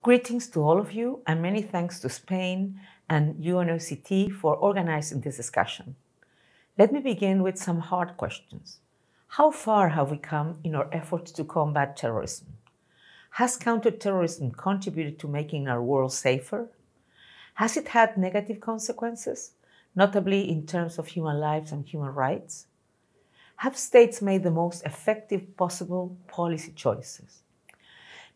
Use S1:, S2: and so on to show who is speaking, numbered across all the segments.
S1: Greetings to all of you, and many thanks to Spain and UNOCT for organizing this discussion. Let me begin with some hard questions. How far have we come in our efforts to combat terrorism? Has counterterrorism contributed to making our world safer? Has it had negative consequences, notably in terms of human lives and human rights? Have states made the most effective possible policy choices?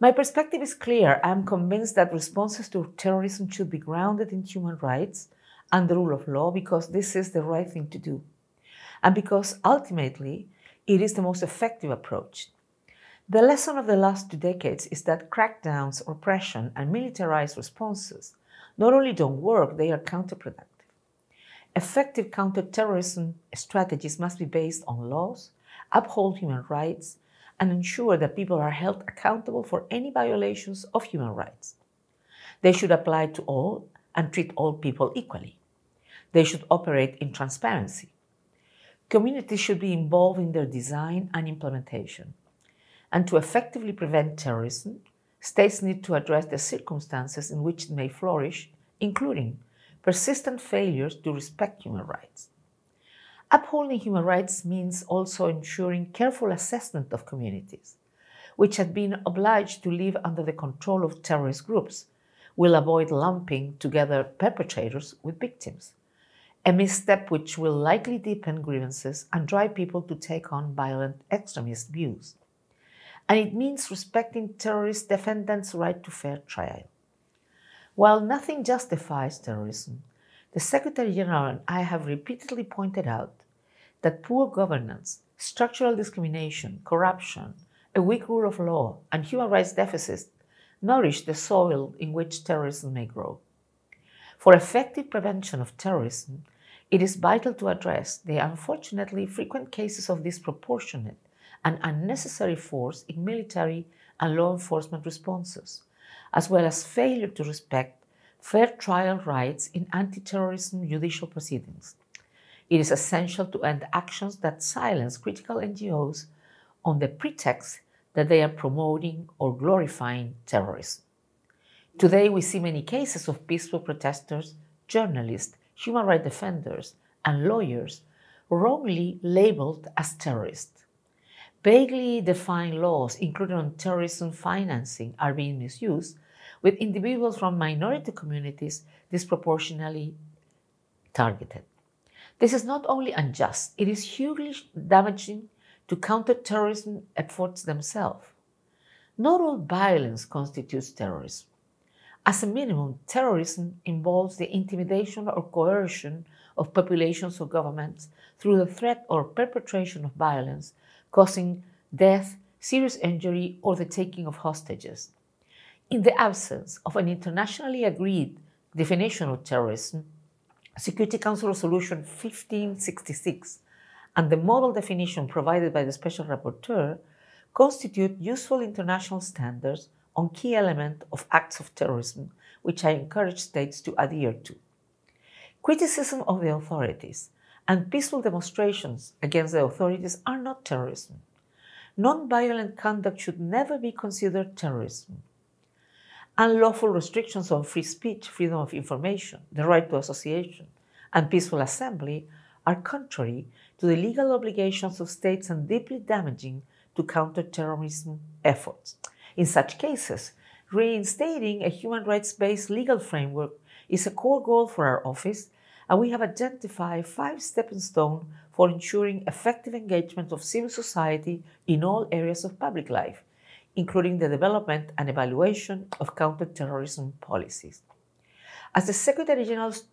S1: My perspective is clear. I am convinced that responses to terrorism should be grounded in human rights and the rule of law because this is the right thing to do, and because ultimately it is the most effective approach. The lesson of the last 2 decades is that crackdowns, oppression, and militarized responses not only don't work, they are counterproductive. Effective counterterrorism strategies must be based on laws, uphold human rights, and ensure that people are held accountable for any violations of human rights. They should apply to all and treat all people equally. They should operate in transparency. Communities should be involved in their design and implementation. And to effectively prevent terrorism, states need to address the circumstances in which it may flourish, including persistent failures to respect human rights. Upholding human rights means also ensuring careful assessment of communities, which have been obliged to live under the control of terrorist groups, will avoid lumping together perpetrators with victims, a misstep which will likely deepen grievances and drive people to take on violent extremist views. And it means respecting terrorist defendants' right to fair trial. While nothing justifies terrorism, the Secretary General and I have repeatedly pointed out that poor governance, structural discrimination, corruption, a weak rule of law, and human rights deficits nourish the soil in which terrorism may grow. For effective prevention of terrorism, it is vital to address the unfortunately frequent cases of disproportionate and unnecessary force in military and law enforcement responses, as well as failure to respect fair trial rights in anti-terrorism judicial proceedings. It is essential to end actions that silence critical NGOs on the pretext that they are promoting or glorifying terrorism. Today, we see many cases of peaceful protesters, journalists, human rights defenders, and lawyers wrongly labeled as terrorists. Vaguely defined laws, including on terrorism financing, are being misused, with individuals from minority communities disproportionately targeted. This is not only unjust, it is hugely damaging to counterterrorism efforts themselves. Not all violence constitutes terrorism. As a minimum, terrorism involves the intimidation or coercion of populations or governments through the threat or perpetration of violence, causing death, serious injury, or the taking of hostages. In the absence of an internationally agreed definition of terrorism, Security Council Resolution 1566 and the model definition provided by the Special Rapporteur constitute useful international standards on key elements of acts of terrorism, which I encourage states to adhere to. Criticism of the authorities and peaceful demonstrations against the authorities are not terrorism. Non-violent conduct should never be considered terrorism. Unlawful restrictions on free speech, freedom of information, the right to association, and peaceful assembly are contrary to the legal obligations of states and deeply damaging to counterterrorism efforts. In such cases, reinstating a human rights-based legal framework is a core goal for our office, and we have identified 5 stepping stones for ensuring effective engagement of civil society in all areas of public life, including the development and evaluation of counterterrorism policies. As the Secretary General's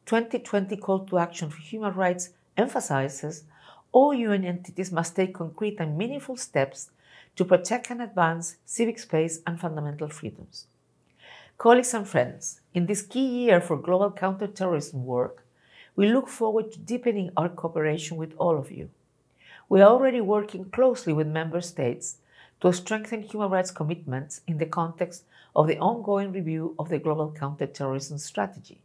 S1: 2020 Call to Action for Human Rights emphasizes, all UN entities must take concrete and meaningful steps to protect and advance civic space and fundamental freedoms. Colleagues and friends, in this key year for global counterterrorism work, we look forward to deepening our cooperation with all of you. We are already working closely with member states to strengthen human rights commitments in the context of the ongoing review of the Global Counterterrorism Strategy.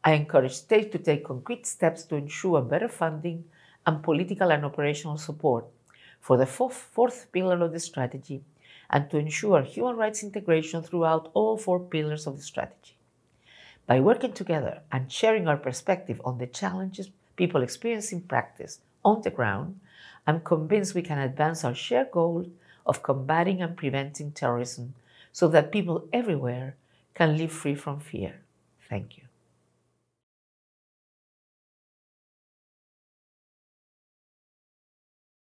S1: I encourage states to take concrete steps to ensure better funding and political and operational support for the fourth pillar of the strategy and to ensure human rights integration throughout all 4 pillars of the strategy. By working together and sharing our perspective on the challenges people experience in practice on the ground, I'm convinced we can advance our shared goal of combating and preventing terrorism so that people everywhere can live free from fear. Thank you.